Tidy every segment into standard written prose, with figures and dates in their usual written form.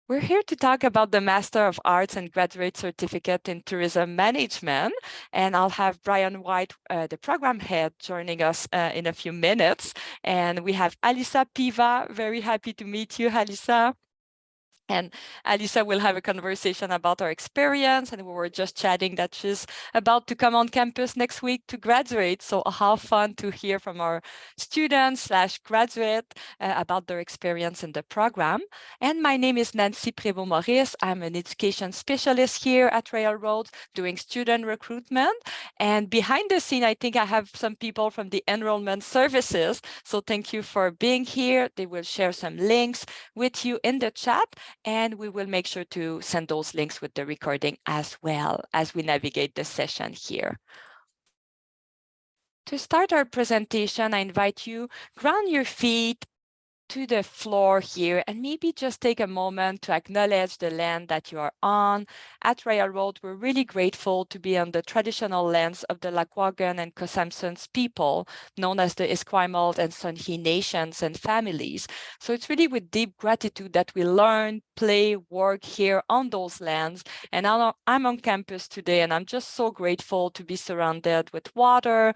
We're here to talk about the Master of Arts and Graduate Certificate in Tourism Management. And I'll have Brian White, the program head, joining us in a few minutes. And we have Alyssa Piva. Very happy to meet you, Alyssa. And Alyssa will have a conversation about her experience. And we were just chatting that she's about to come on campus next week to graduate. So how fun to hear from our students/graduate about their experience in the program. And my name is Nancy Prevost-Maurice. I'm an education specialist here at Railroad doing student recruitment. And behind the scene, I think I have some people from the enrollment services. So thank you for being here. They will share some links with you in the chat. And we will make sure to send those links with the recording as well as we navigate the session here. To start our presentation, I invite you, ground your feet to the floor here and maybe just take a moment to acknowledge the land that you are on. At Railroad, we're really grateful to be on the traditional lands of the Lekwungen and Kosamsons people, known as the Esquimalt and Songhe nations and families. So it's really with deep gratitude that we learn, play, work here on those lands. And I'm on campus today, and I'm just so grateful to be surrounded with water,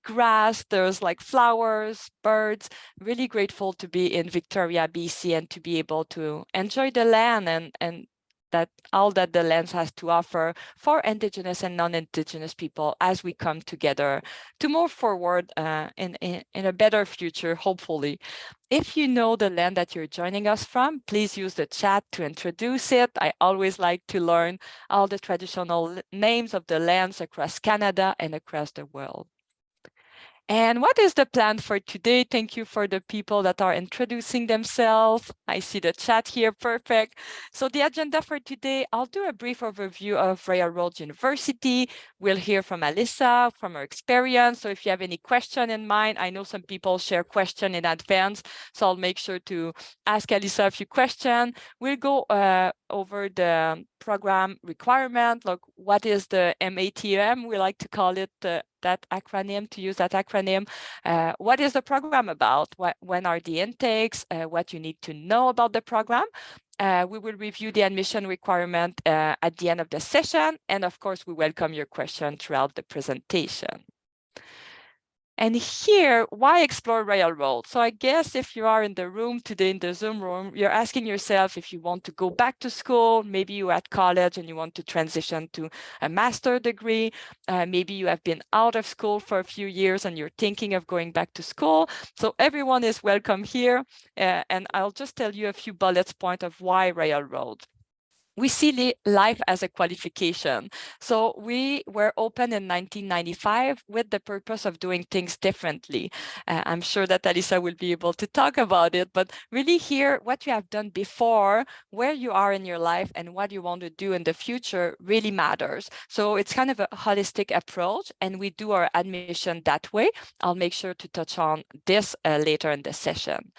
grass, there's like flowers, birds. Really grateful to be in Victoria, BC, and to be able to enjoy the land and that all that the land has to offer for Indigenous and non-Indigenous people as we come together to move forward in a better future, hopefully. If you know the land that you're joining us from, please use the chat to introduce it. I always like to learn all the traditional names of the lands across Canada and across the world. And what is the plan for today? Thank you for the people that are introducing themselves. I see the chat here, perfect. So the agenda for today, I'll do a brief overview of Railroad University. We'll hear from Alyssa, from her experience. So if you have any question in mind, I know some people share question in advance, so I'll make sure to ask Alyssa a few questions. We'll go over the program requirement, like what is the MATM, we like to call it that acronym, to use that acronym. What is the program about? When are the intakes? What you need to know about the program. We will review the admission requirement at the end of the session. And of course, we welcome your question throughout the presentation. And here, why explore Railroad? So I guess if you are in the room today, in the Zoom room, you're asking yourself if you want to go back to school. Maybe you're at college and you want to transition to a master's degree. Maybe you have been out of school for a few years and you're thinking of going back to school. So everyone is welcome here. And I'll just tell you a few bullet points of why Railroad. We see life as a qualification. So we were open in 1995 with the purpose of doing things differently. I'm sure that Alyssa will be able to talk about it, but really here, what you have done before, where you are in your life, and what you want to do in the future really matters. So it's kind of a holistic approach, and we do our admission that way. I'll make sure to touch on this later in the session.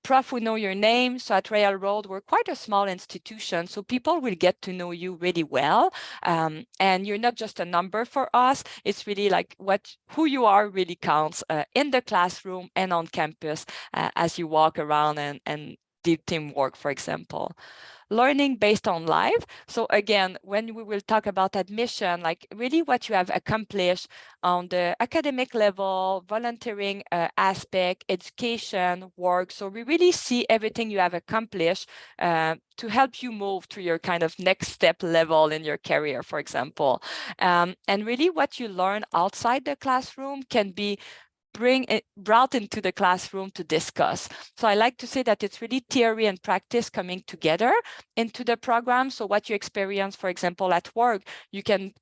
Prof, we know your name. So at Railroad, we're quite a small institution, so people will get to know you really well. And you're not just a number for us. It's really like who you are really counts in the classroom and on campus as you walk around and do teamwork, for example. Learning based on life. So again, when we will talk about admission, like really what you have accomplished on the academic level, volunteering aspect, education, work. So we really see everything you have accomplished to help you move to your kind of next step level in your career, for example. And really what you learn outside the classroom can be brought into the classroom to discuss. So I like to say that it's really theory and practice coming together into the program. So what you experience, for example, at work, you can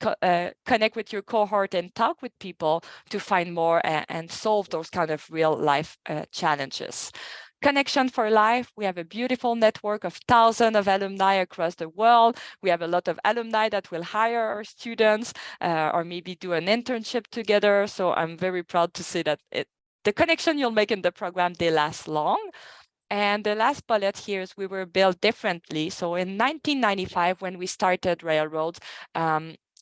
connect with your cohort and talk with people to find more and solve those kind of real life challenges. Connection for Life, we have a beautiful network of thousands of alumni across the world. We have a lot of alumni that will hire our students or maybe do an internship together. So I'm very proud to say that the connection you'll make in the program, they last long. And the last bullet here is we were built differently. So in 1995, when we started Railroads,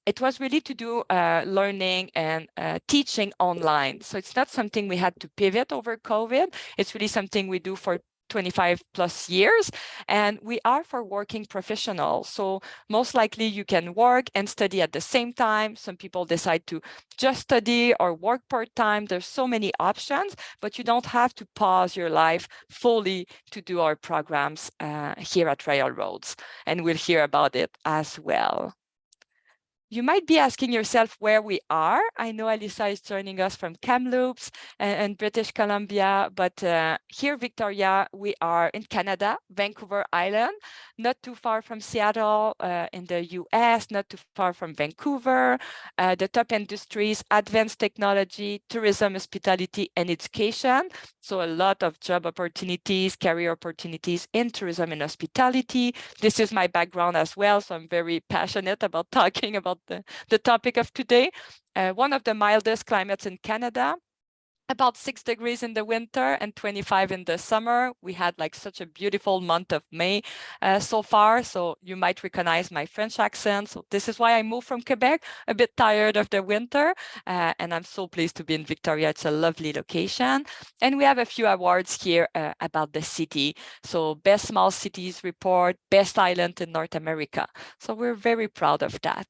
it was really to do learning and teaching online. So it's not something we had to pivot over COVID. It's really something we do for 25 plus years, and we are for working professionals. So most likely you can work and study at the same time. Some people decide to just study or work part-time. There's so many options, but you don't have to pause your life fully to do our programs here at Railroads, and we'll hear about it as well. You might be asking yourself where we are. I know Alyssa is joining us from Kamloops and British Columbia, but here, Victoria, we are in Canada, Vancouver Island, not too far from Seattle in the US, not too far from Vancouver. The top industries, advanced technology, tourism, hospitality, and education. So a lot of job opportunities, career opportunities in tourism and hospitality. This is my background as well, so I'm very passionate about talking about the topic of today. One of the mildest climates in Canada, about 6 degrees in the winter and 25 in the summer. We had like such a beautiful month of May so far, so you might recognize my French accent. So this is why I moved from Quebec, a bit tired of the winter, and I'm so pleased to be in Victoria. It's a lovely location. And we have a few awards here about the city. So Best Small Cities Report, Best Island in North America. So we're very proud of that.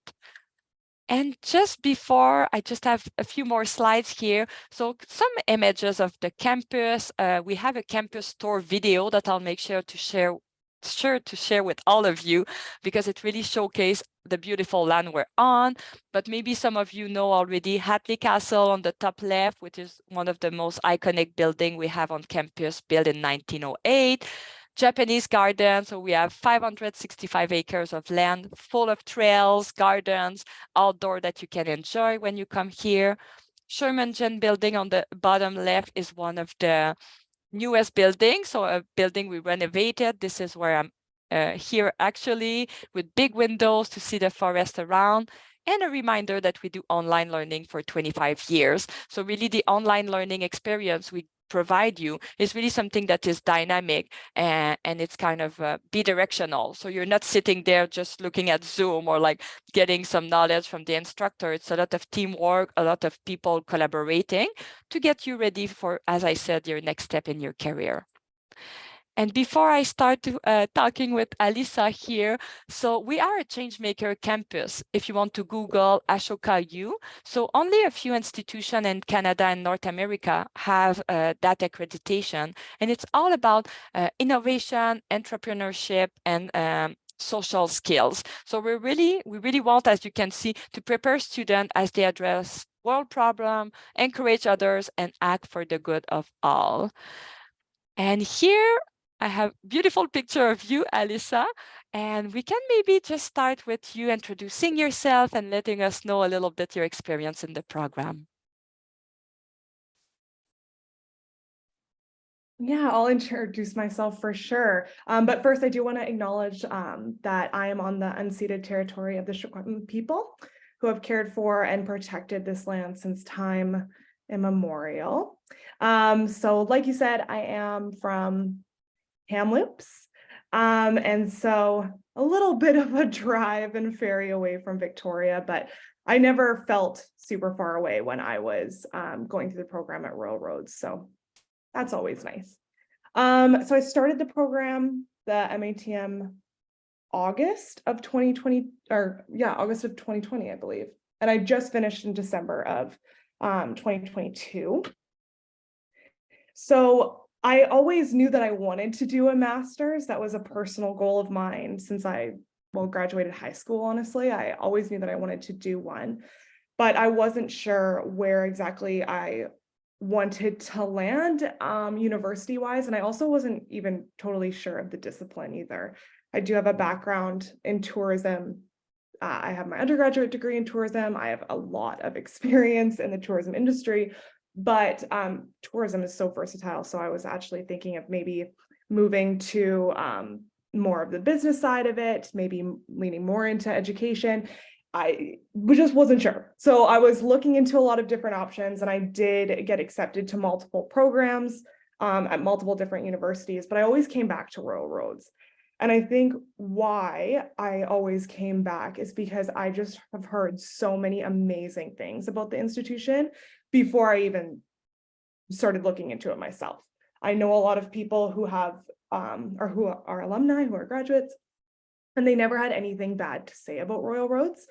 And just before, I just have a few more slides here. So some images of the campus. We have a campus tour video that I'll make sure to share with all of you, because it really showcases the beautiful land we're on. But maybe some of you know already Hatley Castle on the top left, which is one of the most iconic buildings we have on campus, built in 1908. Japanese garden, so we have 565 acres of land full of trails, gardens, outdoor that you can enjoy when you come here. Sherman Gen building on the bottom left is one of the newest buildings, so a building we renovated. This is where I'm here actually, with big windows to see the forest around. And a reminder that we do online learning for 25 years. So really the online learning experience we provide you is really something that is dynamic and it's kind of bidirectional. So you're not sitting there just looking at Zoom or like getting some knowledge from the instructor. It's a lot of teamwork, a lot of people collaborating to get you ready for, as I said, your next step in your career. And before I start talking with Alyssa here, so we are a Changemaker campus. If you want to Google Ashoka U, so only a few institutions in Canada and North America have that accreditation. And it's all about innovation, entrepreneurship, and social skills. So we really want, as you can see, to prepare students as they address world problems, encourage others, and act for the good of all. And here I have a beautiful picture of you, Alyssa, and we can maybe just start with you introducing yourself and letting us know a little bit your experience in the program. Yeah, I'll introduce myself for sure. But first, I do want to acknowledge that I am on the unceded territory of the Secwepemc people, who have cared for and protected this land since time immemorial. So like you said, I am from Kamloops. And so a little bit of a drive and ferry away from Victoria, but I never felt super far away when I was going through the program at Railroads. So that's always nice. So I started the program, the MATM, August of 2020, August of 2020, I believe. And I just finished in December of 2022. So I always knew that I wanted to do a master's. That was a personal goal of mine since I graduated high school, honestly. I always knew that I wanted to do one, but I wasn't sure where exactly I wanted to land university-wise. And I also wasn't even totally sure of the discipline either. I do have a background in tourism. I have my undergraduate degree in tourism. I have a lot of experience in the tourism industry, but tourism is so versatile. So I was actually thinking of maybe moving to more of the business side of it, maybe leaning more into education. I just wasn't sure. So I was looking into a lot of different options, and I did get accepted to multiple programs at multiple different universities, but I always came back to Railroads. And I think why I always came back is because I just have heard so many amazing things about the institution before I even started looking into it myself. I know a lot of people who have, or who are alumni, who are graduates, and they never had anything bad to say about Royal Roads.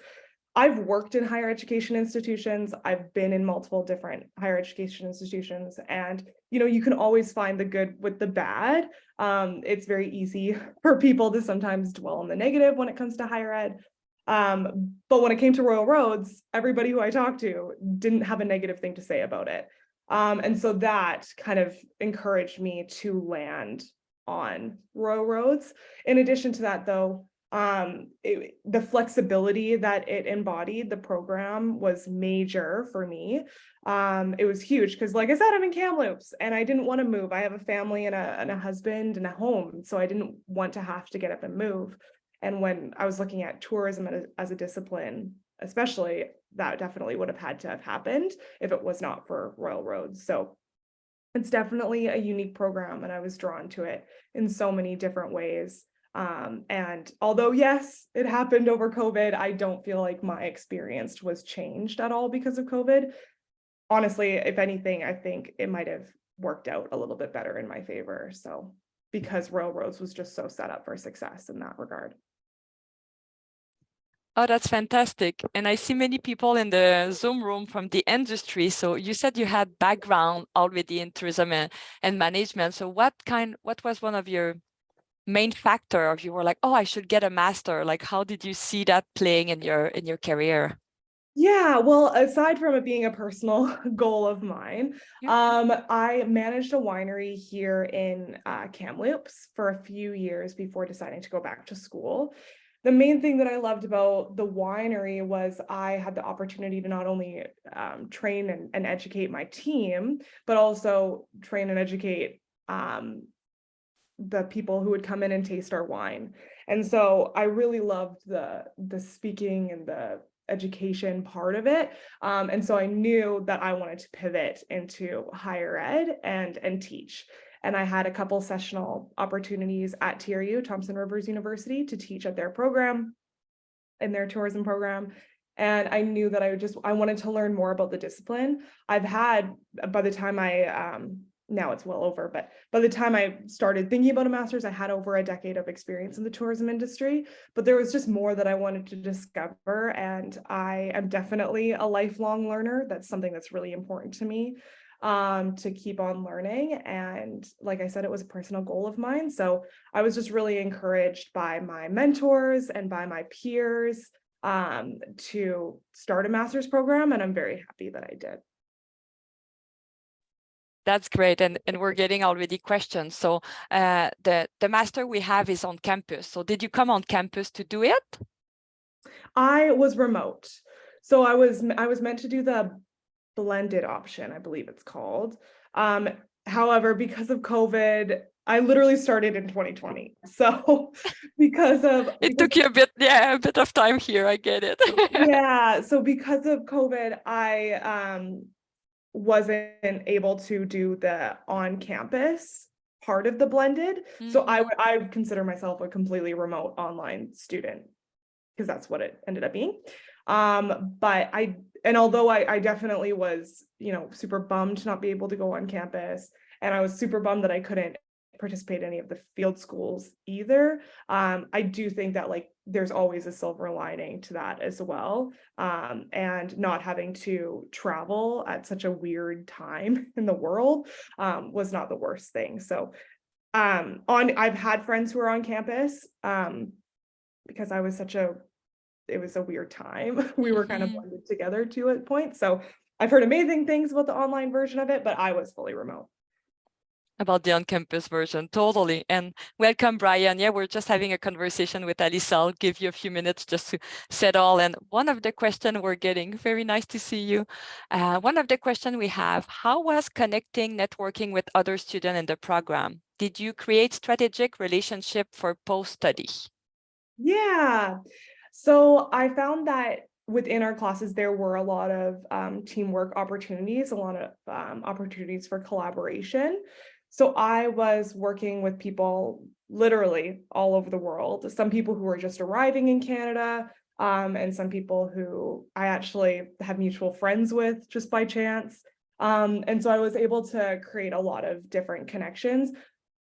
I've worked in higher education institutions. I've been in multiple different higher education institutions, and you can always find the good with the bad. It's very easy for people to sometimes dwell on the negative when it comes to higher ed. But when it came to Royal Roads, everybody who I talked to didn't have a negative thing to say about it. And so that kind of encouraged me to land on Royal Roads. In addition to that, though, the flexibility that it embodied, the program, was major for me. It was huge because, like I said, I'm in Kamloops and I didn't want to move. I have a family and a husband and a home, so I didn't want to have to get up and move. And when I was looking at tourism as a discipline, especially, that definitely would have had to have happened if it was not for Royal Roads. So it's definitely a unique program, and I was drawn to it in so many different ways. And although, yes, it happened over COVID, I don't feel like my experience was changed at all because of COVID. Honestly, if anything, I think it might have worked out a little bit better in my favor. So, because Royal Roads was just so set up for success in that regard. Oh, that's fantastic. And I see many people in the Zoom room from the industry. So you said you had background already in tourism and management. So what was one of your main factor of you were like, oh, I should get a master? Like, how did you see that playing in your career? Yeah, well, aside from it being a personal goal of mine, Yeah. I managed a winery here in Kamloops for a few years before deciding to go back to school. The main thing that I loved about the winery was I had the opportunity to not only train and educate my team, but also train and educate the people who would come in and taste our wine. And so I really loved the speaking and the education part of it. And so I knew that I wanted to pivot into higher ed and teach. And I had a couple sessional opportunities at TRU, Thompson Rivers University, to teach at their program, in their tourism program. And I knew that I wanted to learn more about the discipline. I've had, by the time now it's well over, but by the time I started thinking about a master's, I had over a decade of experience in the tourism industry, but there was just more that I wanted to discover. And I am definitely a lifelong learner. That's something that's really important to me, to keep on learning. And like I said, it was a personal goal of mine. So I was just really encouraged by my mentors and by my peers to start a master's program. And I'm very happy that I did. That's great. And we're getting already questions. So the master we have is on campus. So did you come on campus to do it? I was remote. So I was meant to do the blended option, I believe it's called. However, because of COVID, I literally started in 2020. So It took you a bit of time here. I get it. yeah. So because of COVID, I wasn't able to do the on-campus part of the blended. So I consider myself a completely remote online student, because that's what it ended up being. But although I definitely was, super bummed to not be able to go on campus, and I was super bummed that I couldn't participate in any of the field schools either. I do think that there's always a silver lining to that as well. And not having to travel at such a weird time in the world was not the worst thing. So I've had friends who are on campus because it was a weird time. We were kind of blended together to a point. So I've heard amazing things about the online version of it, but I was fully remote. About the on-campus version, totally. And welcome, Brian. Yeah, we're just having a conversation with Alyssa. I'll give you a few minutes just to settle. And one of the questions we're getting, very nice to see you. One of the questions we have, how was connecting, networking with other students in the program? Did you create strategic relationship for post-study? Yeah. So I found that within our classes, there were a lot of teamwork opportunities, a lot of opportunities for collaboration. So I was working with people literally all over the world, some people who were just arriving in Canada, and some people who I actually have mutual friends with just by chance. And so I was able to create a lot of different connections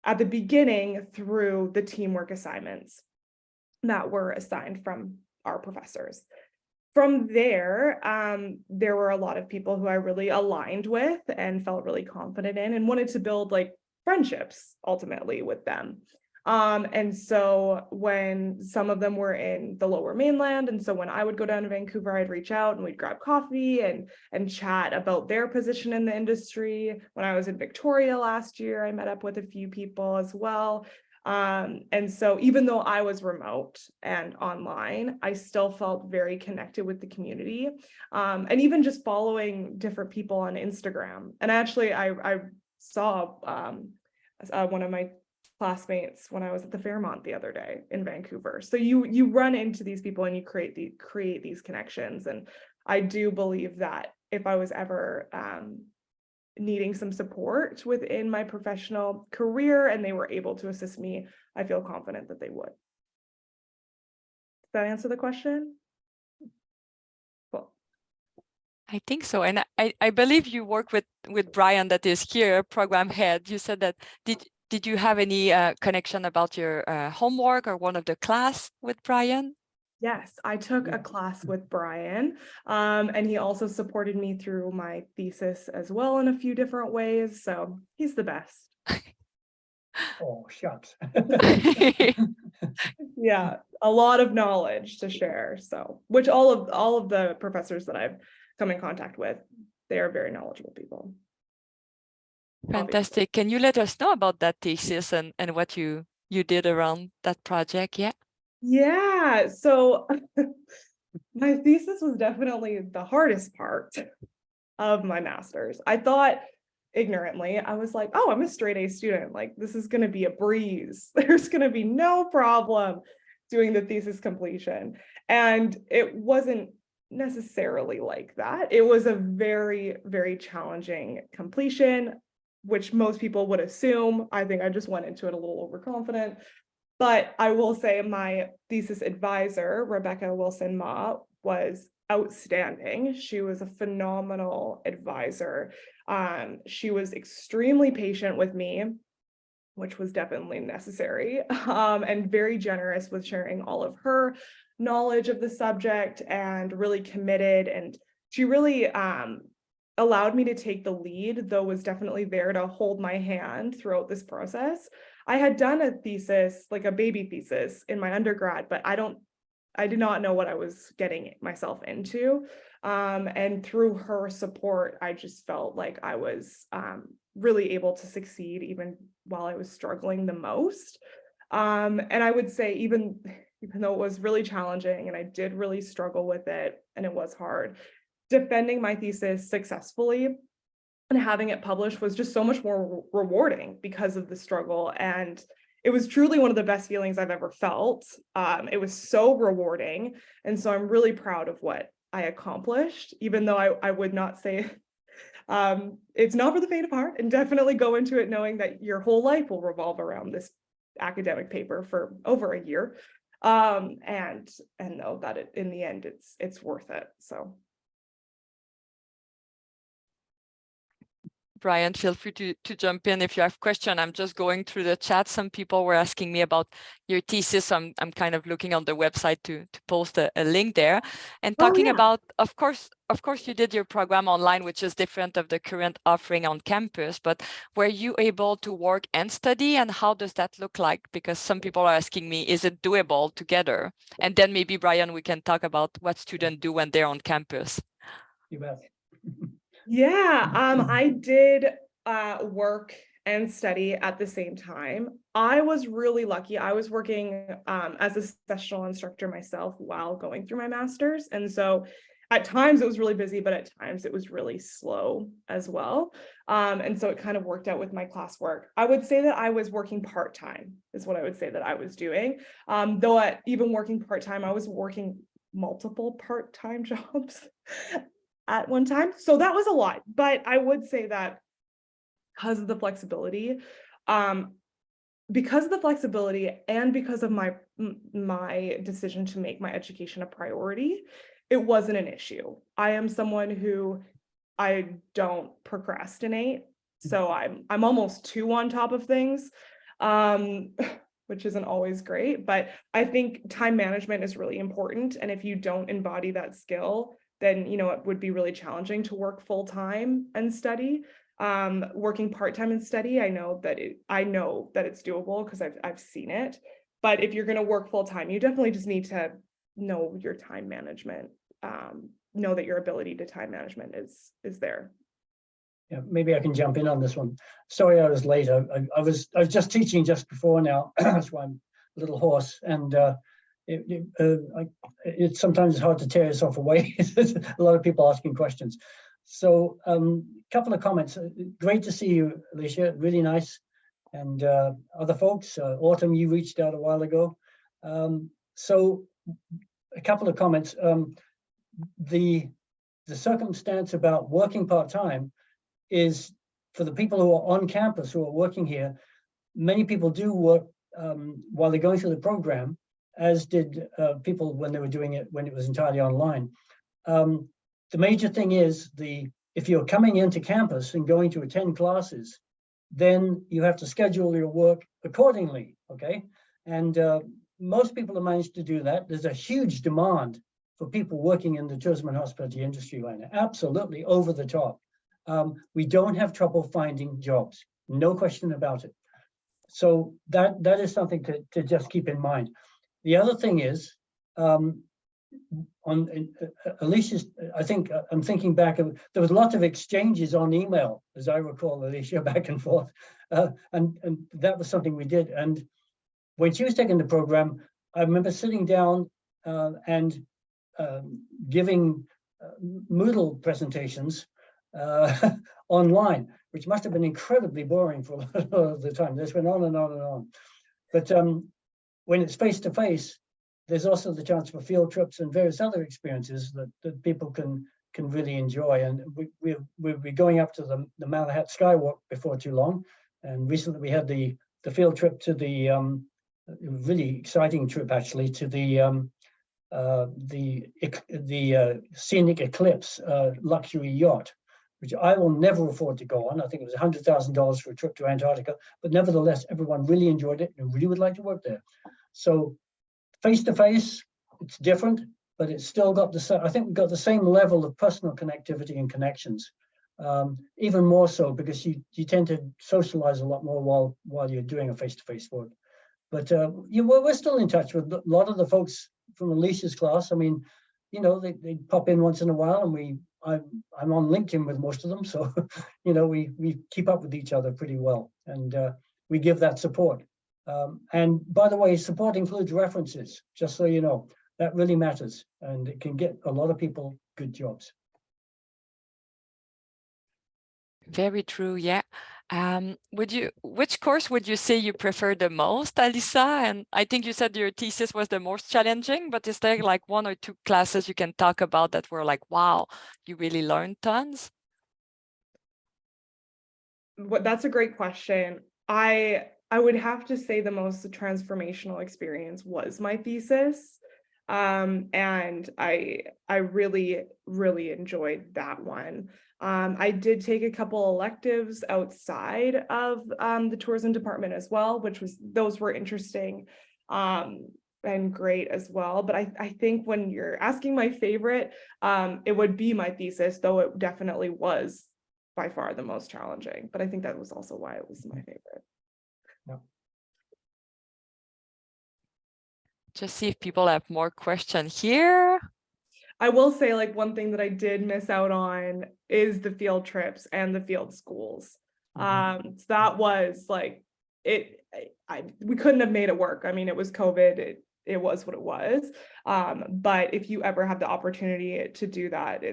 at the beginning through the teamwork assignments that were assigned from our professors. From there, there were a lot of people who I really aligned with and felt really confident in and wanted to build like friendships ultimately with them. And so when some of them were in the Lower Mainland, and so when I would go down to Vancouver, I'd reach out and we'd grab coffee and chat about their position in the industry. When I was in Victoria last year, I met up with a few people as well. And so even though I was remote and online, I still felt very connected with the community, and even just following different people on Instagram. And actually, I saw one of my classmates when I was at the Fairmont the other day in Vancouver. So you run into these people and you create these connections. And I do believe that if I was ever needing some support within my professional career and they were able to assist me, I feel confident that they would. Does that answer the question? Cool. I think so. And I believe you work with Brian, that is here, program head. You said that, did you have any connection about your homework or one of the class with Brian? Yes, I took a class with Brian, and he also supported me through my thesis as well in a few different ways. So he's the best. Oh, shucks. Yeah, a lot of knowledge to share. So, which all of the professors that I've come in contact with, they are very knowledgeable people. Fantastic. Can you let us know about that thesis and what you did around that project? Yeah. Yeah, so my thesis was definitely the hardest part of my master's. I thought ignorantly, I was like, oh, I'm a straight A student. Like, this is going to be a breeze. There's going to be no problem doing the thesis completion. And it wasn't necessarily like that. It was a very, very challenging completion, which most people would assume. I think I just went into it a little overconfident. But I will say my thesis advisor, Rebecca Wilson-Ma, was outstanding. She was a phenomenal advisor. She was extremely patient with me, which was definitely necessary, and very generous with sharing all of her knowledge of the subject and really committed. And she really allowed me to take the lead, though was definitely there to hold my hand throughout this process. I had done a thesis, like a baby thesis in my undergrad, but I did not know what I was getting myself into. And through her support, I just felt like I was really able to succeed even while I was struggling the most. And I would say even though it was really challenging and I did really struggle with it and it was hard, defending my thesis successfully and having it published was just so much more rewarding because of the struggle. And it was truly one of the best feelings I've ever felt. It was so rewarding. And so I'm really proud of what I accomplished, even though I would not say it's not for the faint of heart, and definitely go into it knowing that your whole life will revolve around this academic paper for over a year. And know that in the end, it's worth it. So. Brian, feel free to jump in if you have questions. I'm just going through the chat. Some people were asking me about your thesis. I'm kind of looking on the website to post a link there. And talking about, of course, you did your program online, which is different of the current offering on campus, but were you able to work and study, and how does that look like? Because some people are asking me, is it doable together? And then maybe, Brian, we can talk about what students do when they're on campus. You bet. Yeah, I did work and study at the same time. I was really lucky. I was working as a sessional instructor myself while going through my master's. And so at times it was really busy, but at times it was really slow as well. And so it kind of worked out with my classwork. I would say that I was working part-time is what I would say that I was doing. Though even working part-time, I was working multiple part-time jobs at one time. So that was a lot, but I would say that because of the flexibility, and because of my decision to make my education a priority, it wasn't an issue. I am someone who I don't procrastinate. So I'm almost too on top of things, which isn't always great, but I think time management is really important. And if you don't embody that skill, then, you know, it would be really challenging to work full time and study. Working part-time and study, I know that it's doable because I've seen it. But if you're going to work full time, you definitely just need to know your time management. Know that your ability to time management is there. Yeah, maybe I can jump in on this one. Sorry, I was late. I was just teaching just before now. That's why I'm a little hoarse, and it's sometimes hard to tear yourself away. There's a lot of people asking questions. So, a couple of comments. Great to see you, Alicia. Really nice. And other folks, Autumn, you reached out a while ago. So, a couple of comments. The circumstance about working part-time is for the people who are on campus who are working here. Many people do work while they're going through the program, as did people when they were doing it when it was entirely online. The major thing is if you're coming into campus and going to attend classes, then you have to schedule your work accordingly, okay? And most people have managed to do that. There's a huge demand for people working in the tourism and hospitality industry right now, absolutely over the top. We don't have trouble finding jobs, no question about it. So that is something to just keep in mind. The other thing is, on Alicia's, I think I'm thinking back, there was lots of exchanges on email, as I recall, Alicia, back and forth. And that was something we did. And when she was taking the program, I remember sitting down and giving Moodle presentations online, which must have been incredibly boring for a lot of the time. This went on and on and on. But when it's face-to-face, there's also the chance for field trips and various other experiences that people can really enjoy. And we'll be going up to the Malahat Skywalk before too long. And recently we had the field trip to the really exciting trip actually to the Scenic Eclipse luxury yacht, which I will never afford to go on. I think it was $100,000 for a trip to Antarctica, but nevertheless, everyone really enjoyed it and really would like to work there. So face-to-face, it's different, but it's still got I think we've got the same level of personal connectivity and connections, even more so because you tend to socialize a lot more while you're doing a face-to-face work. But we're still in touch with a lot of the folks from Alicia's class. I mean, you know, they pop in once in a while, and I'm on LinkedIn with most of them, so you know, we keep up with each other pretty well, and we give that support. And by the way, support includes references, just so you know. That really matters, and it can get a lot of people good jobs. Very true, yeah. Which course would you say you prefer the most, Alyssa? And I think you said your thesis was the most challenging, but is there like one or two classes you can talk about that were like, wow, you really learned tons? That's a great question. I would have to say the most transformational experience was my thesis. And I really, really enjoyed that one. I did take a couple electives outside of the tourism department as well, those were interesting and great as well. But I think when you're asking my favorite, it would be my thesis, though it definitely was by far the most challenging. But I think that was also why it was my favorite. Yeah. Just see if people have more questions here. I will say, like, one thing that I did miss out on is the field trips and the field schools. So that was like we couldn't have made it work. I mean, it was COVID. It was what it was. But if you ever have the opportunity to do that,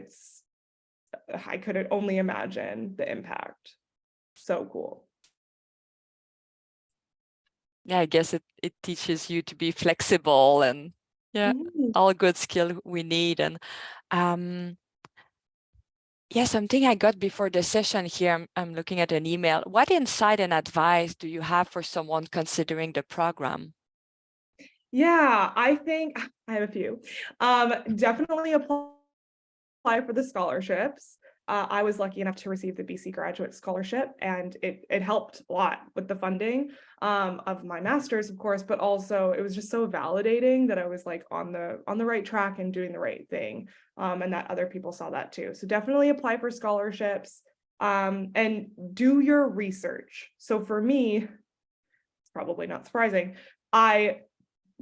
I could only imagine the impact. So cool. Yeah, I guess it teaches you to be flexible and yeah, all good skill we need. And yeah, something I got before the session here, I'm looking at an email. What insight and advice do you have for someone considering the program? Yeah, I think I have a few. Definitely apply for the scholarships. I was lucky enough to receive the BC Graduate Scholarship, and it helped a lot with the funding of my master's, of course, but also it was just so validating that I was like on the right track and doing the right thing, and that other people saw that too. So definitely apply for scholarships, and do your research. So for me, it's probably not surprising, I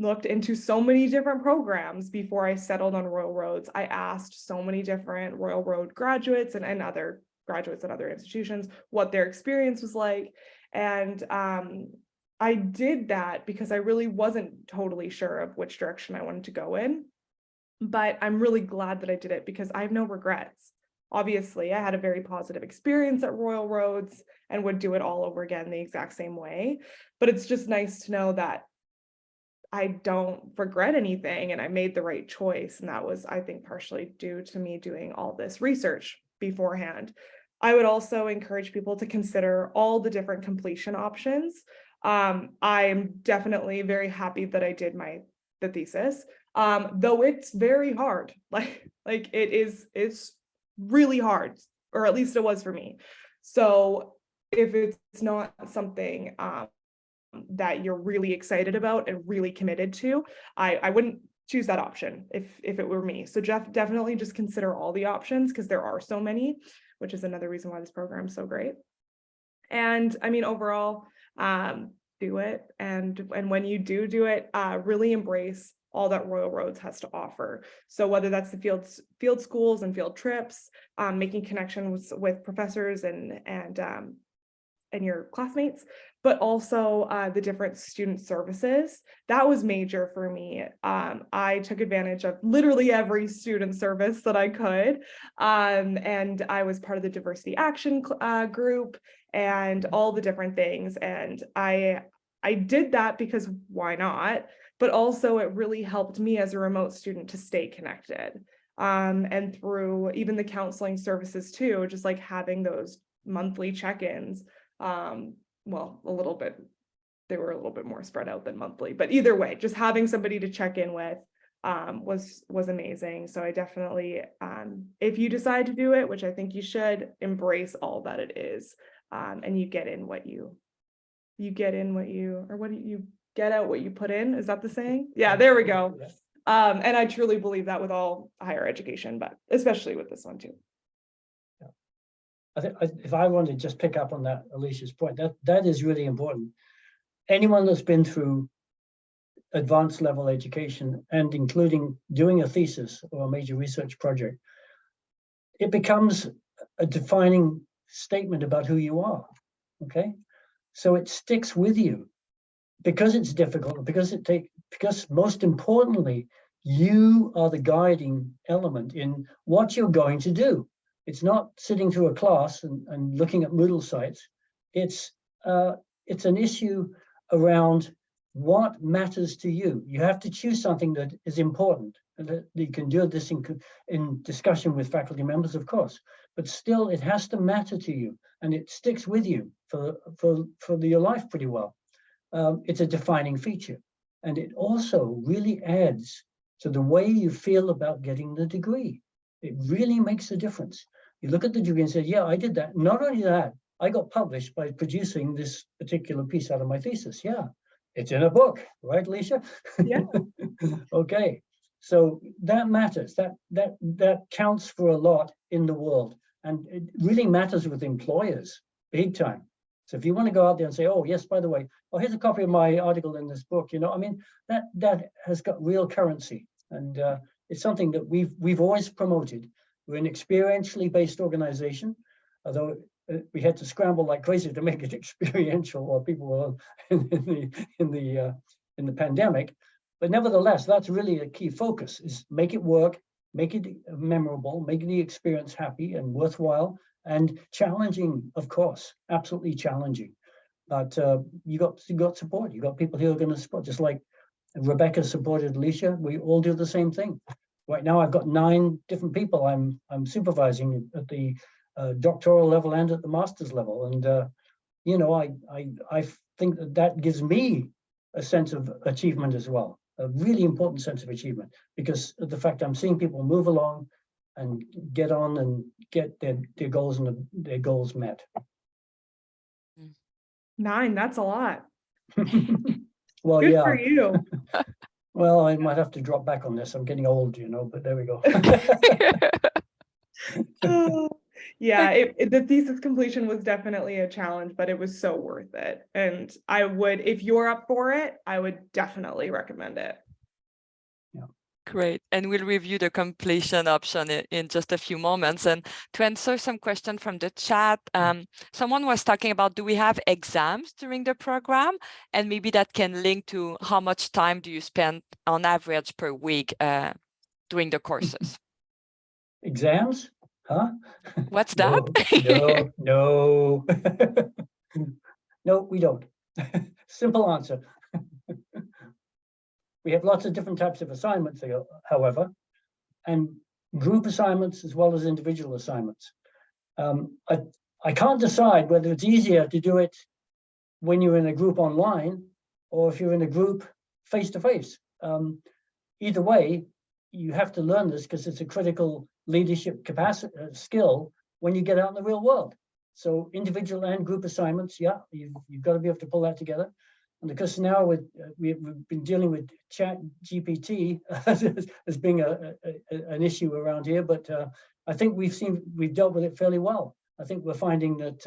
looked into so many different programs before I settled on Royal Roads. I asked so many different Royal Road graduates and other graduates at other institutions what their experience was like. And I did that because I really wasn't totally sure of which direction I wanted to go in. But I'm really glad that I did it because I have no regrets. Obviously, I had a very positive experience at Royal Roads and would do it all over again the exact same way. But it's just nice to know that I don't regret anything and I made the right choice. And that was, I think, partially due to me doing all this research beforehand. I would also encourage people to consider all the different completion options. I'm definitely very happy that I did the thesis, though it's very hard. Like it's really hard, or at least it was for me. So if it's not something that you're really excited about and really committed to, I wouldn't choose that option if it were me. So definitely just consider all the options, because there are so many, which is another reason why this program is so great. And I mean, overall, do it. And when you do it, really embrace all that Royal Roads has to offer. So whether that's the field schools and field trips, making connections with professors and your classmates, but also the different student services. That was major for me. I took advantage of literally every student service that I could. And I was part of the diversity action group and all the different things. And I did that because why not? But also it really helped me as a remote student to stay connected. And through even the counseling services too, just like having those monthly check-ins. Well, they were a little bit more spread out than monthly, but either way, just having somebody to check in with was amazing. So I definitely, if you decide to do it, which I think you should, embrace all that it is, and you get out what you put in. Is that the saying? Yeah, there we go. And I truly believe that with all higher education, but especially with this one too. I think if I want to just pick up on that, Alicia's point, that is really important. Anyone that's been through advanced level education, and including doing a thesis or a major research project, it becomes a defining statement about who you are. Okay, so it sticks with you because it's difficult, because most importantly, you are the guiding element in what you're going to do. It's not sitting through a class and looking at Moodle sites. It's an issue around what matters to you. You have to choose something that is important. And you can do this in discussion with faculty members, of course, but still it has to matter to you, and it sticks with you for your life pretty well. It's a defining feature, and it also really adds to the way you feel about getting the degree. It really makes a difference. You look at the degree and say, yeah, I did that. Not only that, I got published by producing this particular piece out of my thesis. Yeah, it's in a book, right, Alicia? Yeah. Okay, so that matters. That counts for a lot in the world, and it really matters with employers, big time. So if you want to go out there and say, oh, yes, by the way, oh, here's a copy of my article in this book, I mean, that has got real currency, and it's something that we've always promoted. We're an experientially based organization, although we had to scramble like crazy to make it experiential while people were in the pandemic. But nevertheless, that's really a key focus: is make it work, make it memorable, make the experience happy and worthwhile, and challenging, of course, absolutely challenging. But you got support. You got people who are going to support, just like Rebecca supported Alicia. We all do the same thing. Right now, I've got 9 different people I'm supervising at the doctoral level and at the master's level, and I think that gives me a sense of achievement as well, a really important sense of achievement, because of the fact I'm seeing people move along and get on and get their goals and their goals met. 9, that's a lot. Well, Good yeah. for you. Well, I might have to drop back on this. I'm getting old, you know, but there we go. Yeah, the thesis completion was definitely a challenge, but it was so worth it. And I would, if you're up for it, I would definitely recommend it. Great. And we'll review the completion option in just a few moments. And to answer some questions from the chat, someone was talking about, do we have exams during the program? And maybe that can link to how much time do you spend on average per week doing the courses? Exams? Huh? What's that? No. No, we don't. Simple answer. We have lots of different types of assignments, however, and group assignments as well as individual assignments. I can't decide whether it's easier to do it when you're in a group online or if you're in a group face-to-face. Either way, you have to learn this because it's a critical leadership capacity skill when you get out in the real world. So individual and group assignments, yeah, you've got to be able to pull that together. And because now we've been dealing with Chat GPT as being an issue around here, but I think we've dealt with it fairly well. I think we're finding that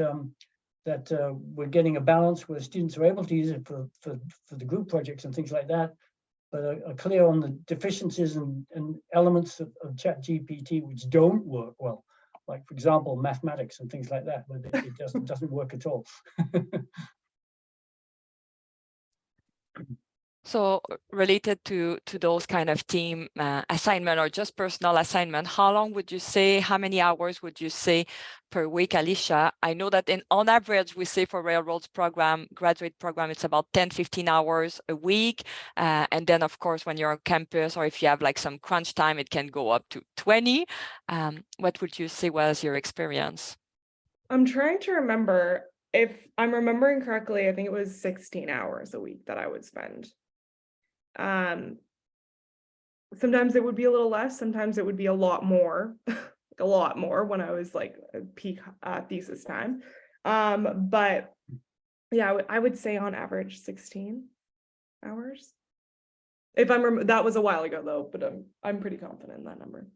we're getting a balance where students are able to use it for the group projects and things like that, but are clear on the deficiencies and elements of Chat GPT which don't work well. Like, for example, mathematics and things like that, where it doesn't work at all. So related to those kind of team assignment or just personal assignment, how long would you say, how many hours would you say per week, Alyssa? I know that on average, we say for Railroads program, graduate program, it's about 10, 15 hours a week. And then of course, when you're on campus or if you have like some crunch time, it can go up to 20. What would you say was your experience? I'm trying to remember. If I'm remembering correctly, I think it was 16 hours a week that I would spend. Sometimes it would be a little less, sometimes it would be a lot more, a lot more when I was like peak thesis time. But yeah, I would say on average 16 hours. If that was a while ago though, but I'm pretty confident in that number.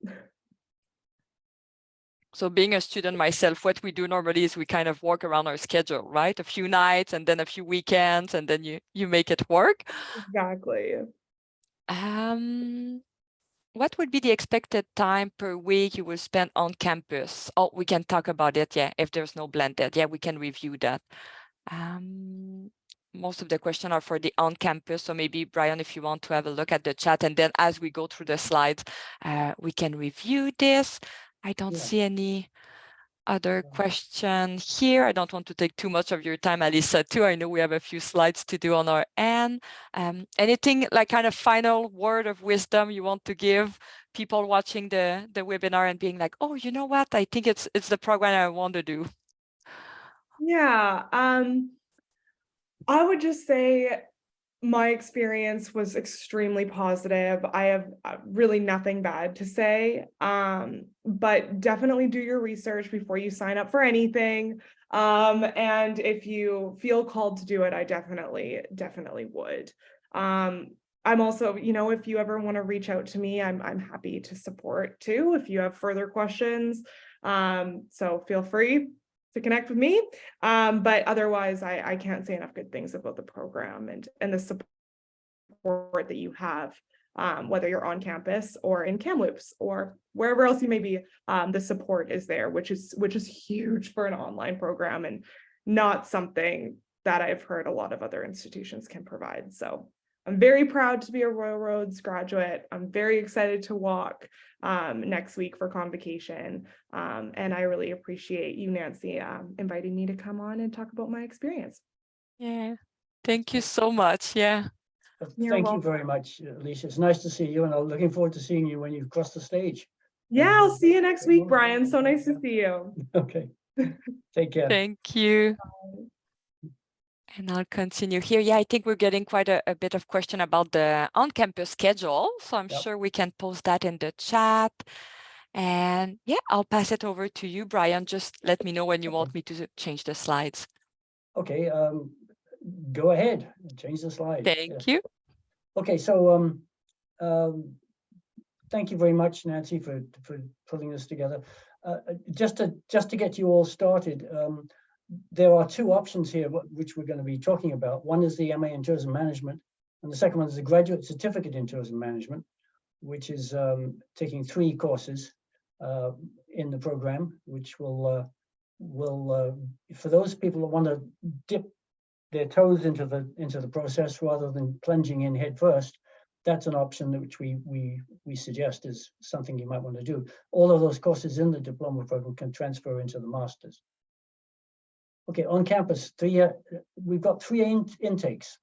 So being a student myself, what we do normally is we kind of work around our schedule, right? A few nights and then a few weekends, and then you make it work. Exactly. What would be the expected time per week you will spend on campus? Oh, we can talk about it, yeah, if there's no blended. Yeah, we can review that. Most of the questions are for the on-campus, so maybe, Brian, if you want to have a look at the chat, and then as we go through the slides, we can review this. I don't see any other question here. I don't want to take too much of your time, Alyssa, too. I know we have a few slides to do on our end. Anything like kind of final word of wisdom you want to give people watching the webinar and being like, oh, you know what? I think it's the program I want to do. Yeah, I would just say my experience was extremely positive. I have really nothing bad to say, but definitely do your research before you sign up for anything. And if you feel called to do it, I definitely would. I'm also, you know, if you ever want to reach out to me, I'm happy to support too, if you have further questions. So feel free to connect with me. But otherwise, I can't say enough good things about the program and the support that you have, whether you're on campus or in Kamloops or wherever else you may be. The support is there, which is huge for an online program and not something that I've heard a lot of other institutions can provide. So I'm very proud to be a Railroads graduate. I'm very excited to walk next week for convocation. And I really appreciate you, Nancy, inviting me to come on and talk about my experience. Yeah, thank you so much. Yeah. Thank you very much, Alyssa. It's nice to see you, and I'm looking forward to seeing you when you cross the stage. Yeah, I'll see you next week, Brian. So nice to see you. Okay. Take care. Thank you. Bye. And I'll continue here. Yeah, I think we're getting quite a bit of question about the on-campus schedule. So I'm sure we can post that in the chat. And yeah, I'll pass it over to you, Brian. Just let me know when you Okay. want me to change the slides. Okay, go ahead, change the slide. Thank you. Okay, so thank you very much, Nancy, for putting this together. Just to get you all started, there are two options here which we're going to be talking about. One is the MA in Tourism Management, and the second one is the Graduate Certificate in Tourism Management, which is taking 3 courses in the program, which will for those people that want to dip their toes into the process rather than plunging in head first, that's an option which we suggest is something you might want to do. All of those courses in the diploma program can transfer into the masters. Okay, on campus, we've got 3 intakes.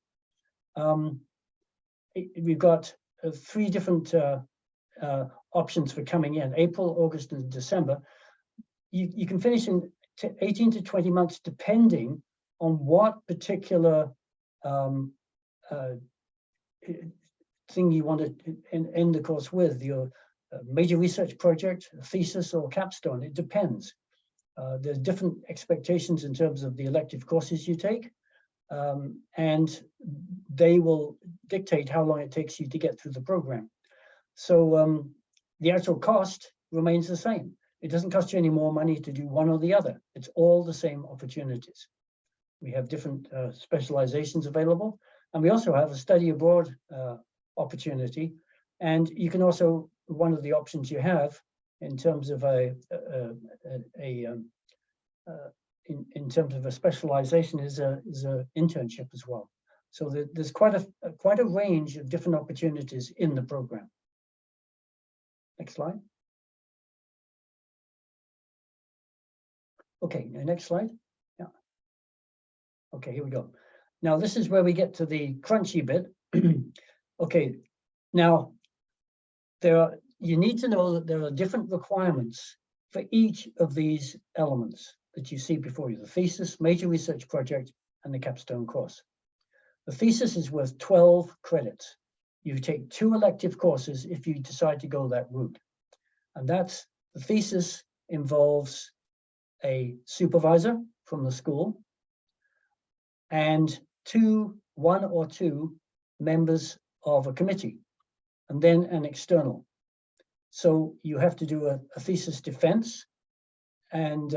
We've got 3 different options for coming in: April, August, and December. You can finish in 18 to 20 months, depending on what particular thing you want to end the course with, your major research project, thesis, or capstone. It depends. There's different expectations in terms of the elective courses you take, and they will dictate how long it takes you to get through the program. So the actual cost remains the same. It doesn't cost you any more money to do one or the other. It's all the same opportunities. We have different specializations available, and we also have a study abroad opportunity. And you can also, one of the options you have in terms of in terms of a specialization is a internship as well. So there's quite a range of different opportunities in the program. Next slide. Okay, next slide. Yeah. Okay, here we go. Now this is where we get to the crunchy bit. Okay, now you need to know that there are different requirements for each of these elements that you see before you: the thesis, major research project, and the capstone course. The thesis is worth 12 credits. You take 2 elective courses if you decide to go that route. And the thesis involves a supervisor from the school and 1 or 2 members of a committee, and then an external. So you have to do a thesis defense, and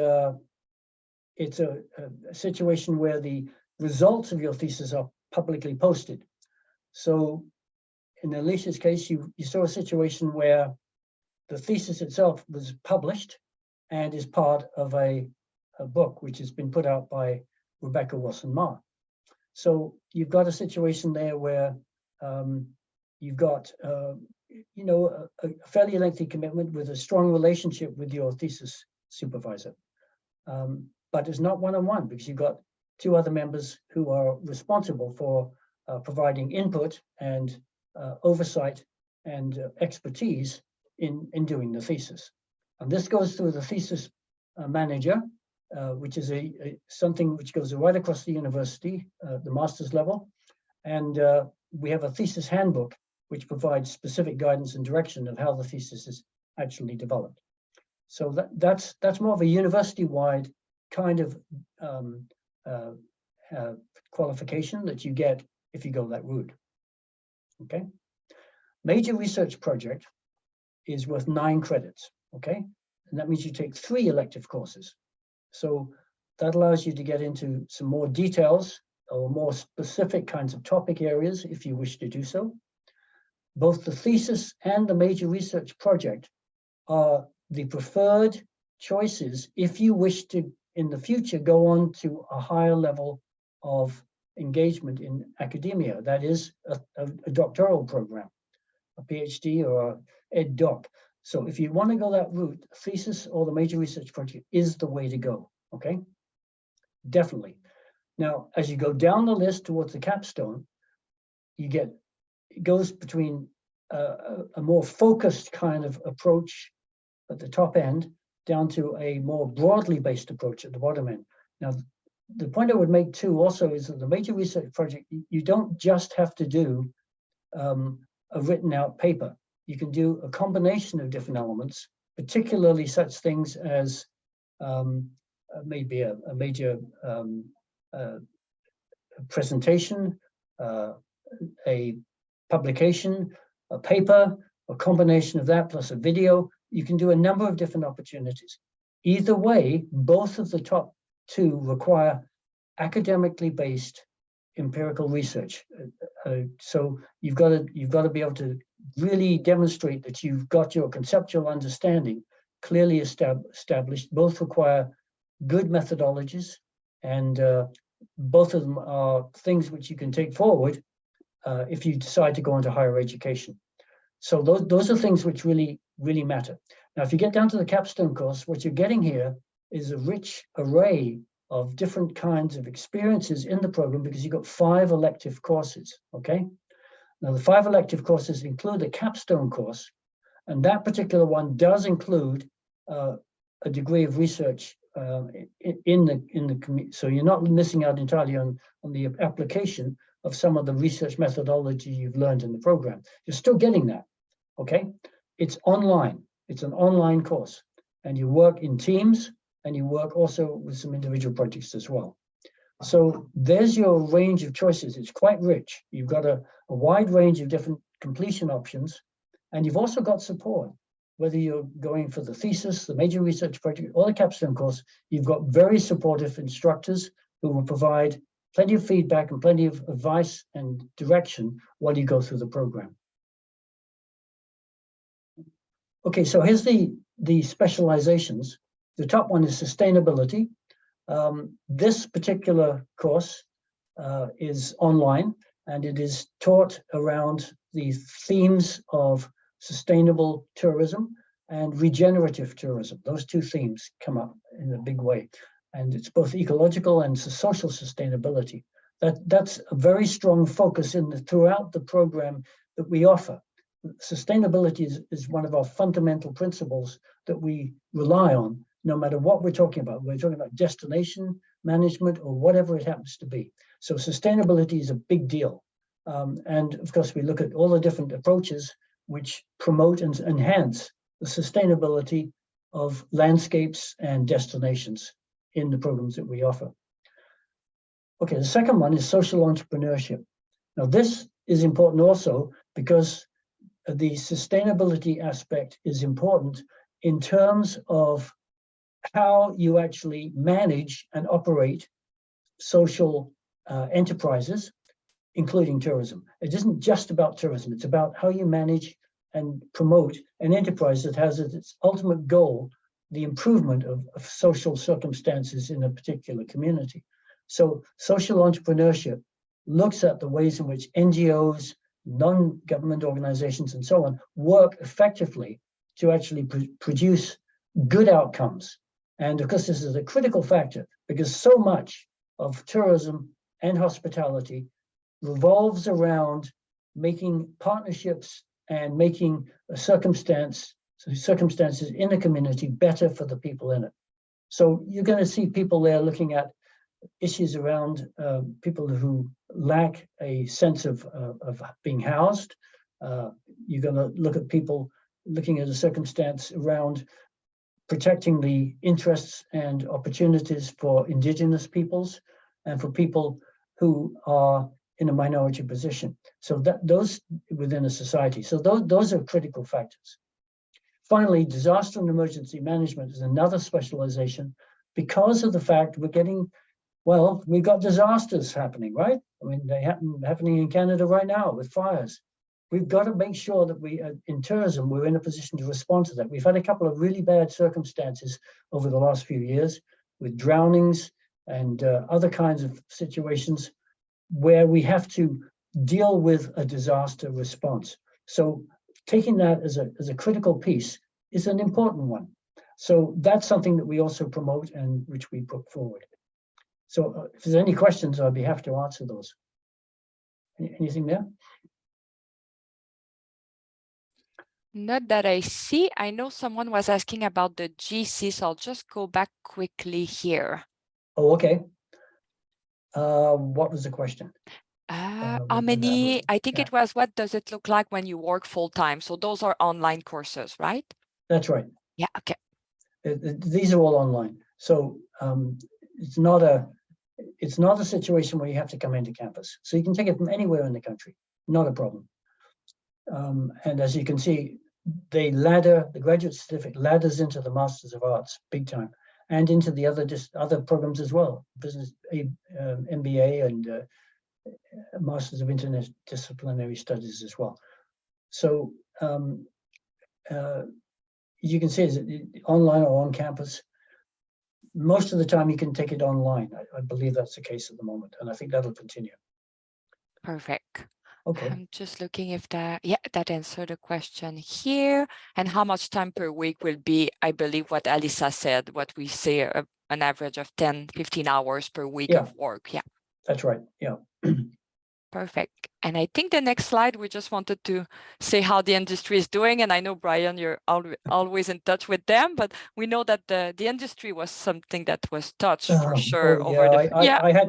it's a situation where the results of your thesis are publicly posted. So in Alyssa's case, you saw a situation where the thesis itself was published and is part of a book which has been put out by Rebecca Wilson-Marr. So you've got a situation there where you've got a fairly lengthy commitment with a strong relationship with your thesis supervisor. But it's not one-on-one, because you've got 2 other members who are responsible for providing input and oversight and expertise in doing the thesis. And this goes through the thesis manager, which is something which goes right across the university, the master's level. And we have a thesis handbook, which provides specific guidance and direction of how the thesis is actually developed. So that's more of a university-wide kind of qualification that you get if you go that route. Okay. Major research project is worth 9 credits. Okay. And that means you take 3 elective courses. So that allows you to get into some more details or more specific kinds of topic areas if you wish to do so. Both the thesis and the major research project are the preferred choices if you wish to, in the future, go on to a higher level of engagement in academia. That is a doctoral program, a PhD or a ed doc. So if you want to go that route, thesis or the major research project is the way to go, okay? Definitely. Now, as you go down the list towards the capstone, it goes between a more focused kind of approach at the top end down to a more broadly based approach at the bottom end. Now, the point I would make too also is that the major research project, you don't just have to do a written out paper. You can do a combination of different elements particularly such things as maybe a major presentation, a publication, a paper, a combination of that plus a video. You can do a number of different opportunities. Either way, both of the top two require academically based empirical research. So you've got to be able to really demonstrate that you've got your conceptual understanding clearly established. Both require good methodologies, and both of them are things which you can take forward if you decide to go into higher education. So those are things which really matter. Now, if you get down to the capstone course, what you're getting here is a rich array of different kinds of experiences in the program, because you've got 5 elective courses, okay? Now, the 5 elective courses include a capstone course, and that particular one does include a degree of research in the community. So you're not missing out entirely on the application of some of the research methodology you've learned in the program. You're still getting that, okay? It's online. It's an online course, and you work in teams, and you work also with some individual projects as well. So there's your range of choices. It's quite rich. You've got a wide range of different completion options, and you've also got support. Whether you're going for the thesis, the major research project, or the capstone course, you've got very supportive instructors who will provide plenty of feedback and plenty of advice and direction while you go through the program. Okay, so here's the specializations. The top one is sustainability. This particular course is online, and it is taught around the themes of sustainable tourism and regenerative tourism. Those 2 themes come up in a big way, and it's both ecological and social sustainability. That's a very strong focus throughout the program that we offer. Sustainability is one of our fundamental principles that we rely on, no matter what we're talking about. We're talking about destination management or whatever it happens to be. So sustainability is a big deal. And of course, we look at all the different approaches which promote and enhance the sustainability of landscapes and destinations in the programs that we offer. Okay, the second one is social entrepreneurship. Now, this is important also because the sustainability aspect is important in terms of how you actually manage and operate social enterprises, including tourism. It isn't just about tourism. It's about how you manage and promote an enterprise that has as its ultimate goal the improvement of social circumstances in a particular community. So social entrepreneurship looks at the ways in which NGOs, non-government organizations, and so on work effectively to actually produce good outcomes. And of course, this is a critical factor because so much of tourism and hospitality revolves around making partnerships and making circumstances in a community better for the people in it. So you're going to see people there looking at issues around people who lack a sense of being housed. You're going to look at people looking at a circumstance around protecting the interests and opportunities for indigenous peoples and for people who are in a minority position. So those within a society. So those are critical factors. Finally, disaster and emergency management is another specialization because of the fact we're getting, well, we've got disasters happening, right? I mean, they're happening in Canada right now with fires. We've got to make sure that we, in tourism, we're in a position to respond to that. We've had a couple of really bad circumstances over the last few years with drownings and other kinds of situations where we have to deal with a disaster response. So taking that as a critical piece is an important one. So that's something that we also promote and which we put forward. So if there's any questions, I'd be happy to answer those. Anything there? Not that I see. I know someone was asking about the GC, so I'll just go back quickly here. Oh, okay. What was the question? How many, I think it was, what does it look like when you work full time? So those are online courses, right? That's right. Yeah, okay. These are all online. So it's not a situation where you have to come into campus. So you can take it from anywhere in the country, not a problem. And as you can see, the graduate certificate ladders into the Masters of Arts big time, and into the other programs as well, business, MBA, and Masters of Interdisciplinary Studies as well. So you can see is it online or on campus. Most of the time you can take it online. I believe that's the case at the moment, and I think that'll continue. Perfect. Okay. I'm just looking if that answered the question here. And how much time per week will be, I believe what Alyssa said, what we say an average of 10, 15 hours per week of work. Yeah. That's right. Yeah. Perfect. And I think the next slide, we just wanted to say how the industry is doing. And I know, Brian, you're always in touch with them, but we know that the industry was something that was touched for sure over the...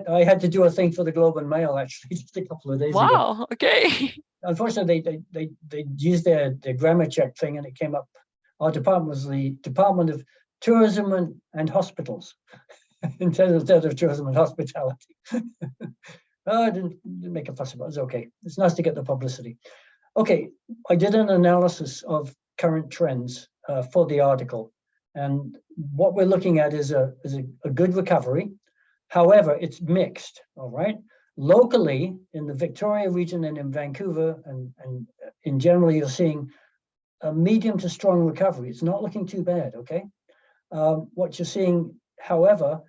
I had to do a thing for the Globe and Mail, actually, just a couple of days ago. Wow, okay. Unfortunately, they used their grammar check thing, and it came up. Our department was the Department of Tourism and Hospitals, instead of Tourism and Hospitality. I didn't make a fuss about it. It's okay. It's nice to get the publicity. Okay, I did an analysis of current trends for the article, and what we're looking at is a good recovery. However, it's mixed. All right. Locally, in the Victoria region and in Vancouver, and in general, you're seeing a medium to strong recovery. It's not looking too bad. Okay. What you're seeing, however,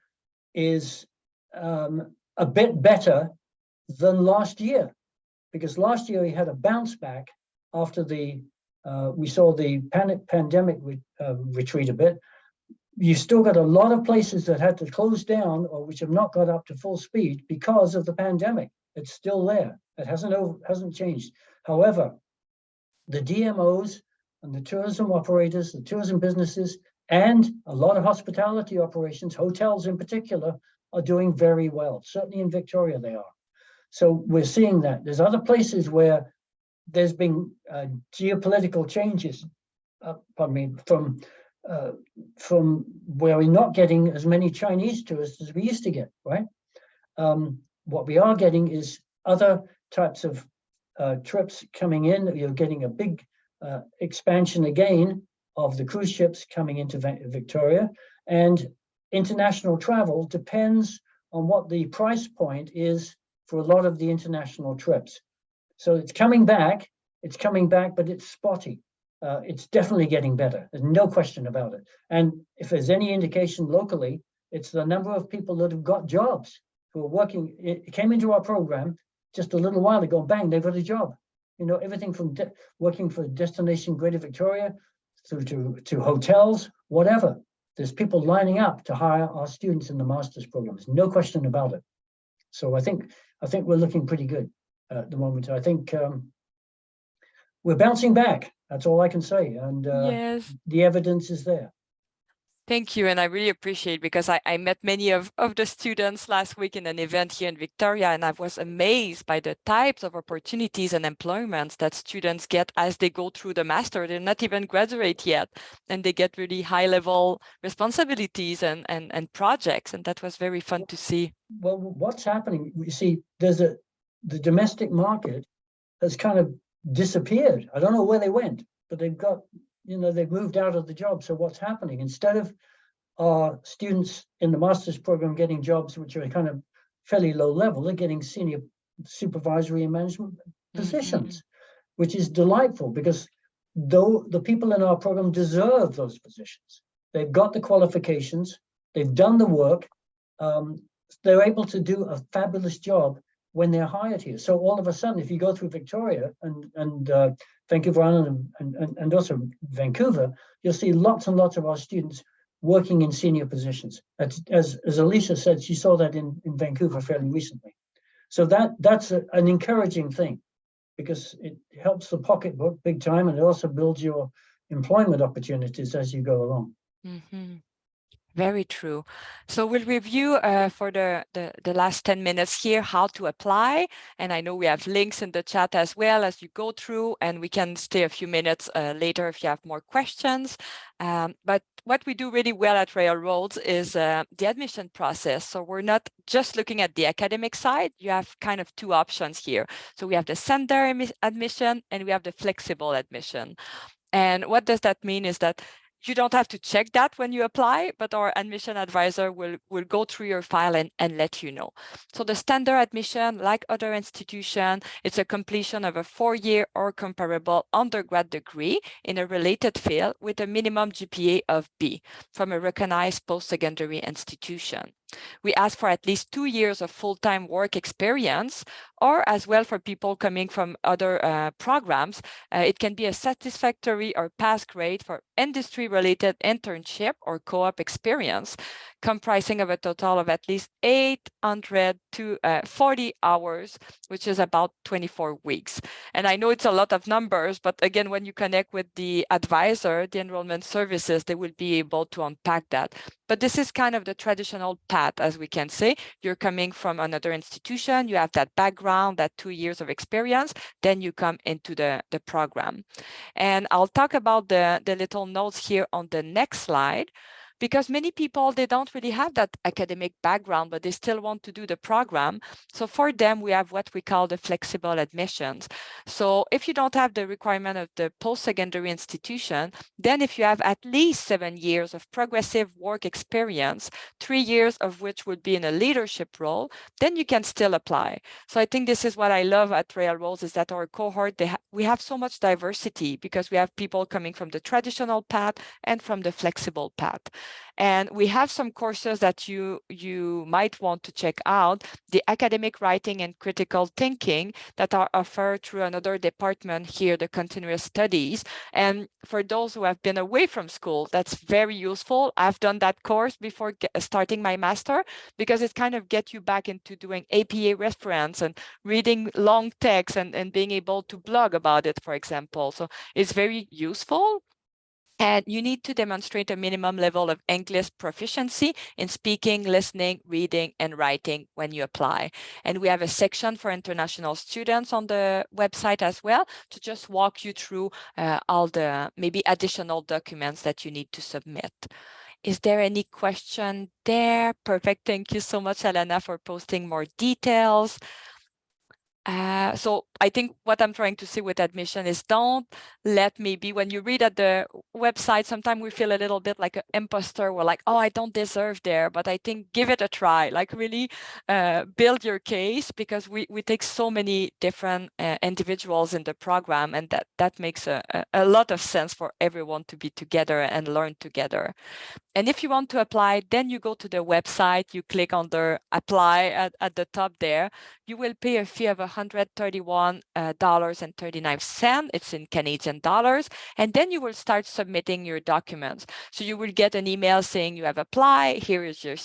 is a bit better than last year, because last year we had a bounce back after we saw the pandemic retreat a bit. You still got a lot of places that had to close down or which have not got up to full speed because of the pandemic. It's still there. It hasn't changed. However, the DMOs and the tourism operators, the tourism businesses, and a lot of hospitality operations, hotels in particular, are doing very well. Certainly in Victoria they are. So we're seeing that. There's other places where there's been geopolitical changes, from where we're not getting as many Chinese tourists as we used to get, right? What we are getting is other types of trips coming in. You're getting a big expansion again of the cruise ships coming into Victoria, and international travel depends on what the price point is for a lot of the international trips. So it's coming back, but it's spotty. It's definitely getting better. There's no question about it. And if there's any indication locally, it's the number of people that have got jobs who are working. It came into our program just a little while ago, bang, they've got a job. You know, everything from working for Destination Greater Victoria through to hotels, whatever. There's people lining up to hire our students in the master's programs. No question about it. So I think we're looking pretty good at the moment. I think we're bouncing back. That's all I can say. And yes, the evidence is there. Thank you. And I really appreciate, because I met many of the students last week in an event here in Victoria, and I was amazed by the types of opportunities and employments that students get as they go through the master. They're not even graduate yet, and they get really high level responsibilities and projects. And that was very fun to see. Well, what's happening, you see, the domestic market has kind of disappeared. I don't know where they went, but they've moved out of the job. So what's happening? Instead of our students in the master's program getting jobs which are kind of fairly low level, they're getting senior supervisory and management positions, which is delightful, because though the people in our program deserve those positions, they've got the qualifications, they've done the work, they're able to do a fabulous job when they're hired here. So all of a sudden, if you go through Victoria and Vancouver Island and also Vancouver, you'll see lots and lots of our students working in senior positions. As Alicia said, she saw that in Vancouver fairly recently. So that's an encouraging thing, because it helps the pocketbook big time, and it also builds your employment opportunities as you go along. Very true. So we'll review for the last 10 minutes here how to apply. And I know we have links in the chat as well as you go through, and we can stay a few minutes later if you have more questions. But what we do really well at Railroads is the admission process. So we're not just looking at the academic side. You have kind of two options here. So we have the standard admission and we have the flexible admission. And what does that mean is that you don't have to check that when you apply, but our admission advisor will go through your file and let you know. So the standard admission, like other institutions, it's a completion of a 4-year or comparable undergrad degree in a related field with a minimum GPA of B from a recognized post-secondary institution. We ask for at least 2 years of full-time work experience, or as well for people coming from other programs, it can be a satisfactory or pass grade for industry-related internship or co-op experience, comprising of a total of at least 800 to 40 hours, which is about 24 weeks. And I know it's a lot of numbers, but again, when you connect with the advisor, the enrollment services, they will be able to unpack that. But this is kind of the traditional path, as we can say. You're coming from another institution, you have that background, that 2 years of experience, then you come into the program. And I'll talk about the little notes here on the next slide, because many people, they don't really have that academic background, but they still want to do the program. So for them, we have what we call the flexible admissions. So if you don't have the requirement of the post-secondary institution, then if you have at least 7 years of progressive work experience, 3 years of which would be in a leadership role, then you can still apply. So I think this is what I love at Railroads, is that our cohort, we have so much diversity because we have people coming from the traditional path and from the flexible path. And we have some courses that you might want to check out, the academic writing and critical thinking that are offered through another department here, the continuous studies. And for those who have been away from school, that's very useful. I've done that course before starting my master, because it kind of gets you back into doing APA reference and reading long texts and being able to blog about it, for example. So it's very useful. And you need to demonstrate a minimum level of English proficiency in speaking, listening, reading, and writing when you apply. And we have a section for international students on the website as well to just walk you through all the maybe additional documents that you need to submit. Is there any question there? Perfect. Thank you so much, Elena, for posting more details. So I think what I'm trying to say with admission is, don't let maybe when you read at the website, sometimes we feel a little bit like an imposter. We're like, oh, I don't deserve there. But I think give it a try, like really build your case, because we take so many different individuals in the program, and that makes a lot of sense for everyone to be together and learn together. And if you want to apply, then you go to the website, you click on the apply at the top there. You will pay a fee of $131.39. It's in Canadian dollars. And then you will start submitting your documents. So you will get an email saying you have applied. Here is your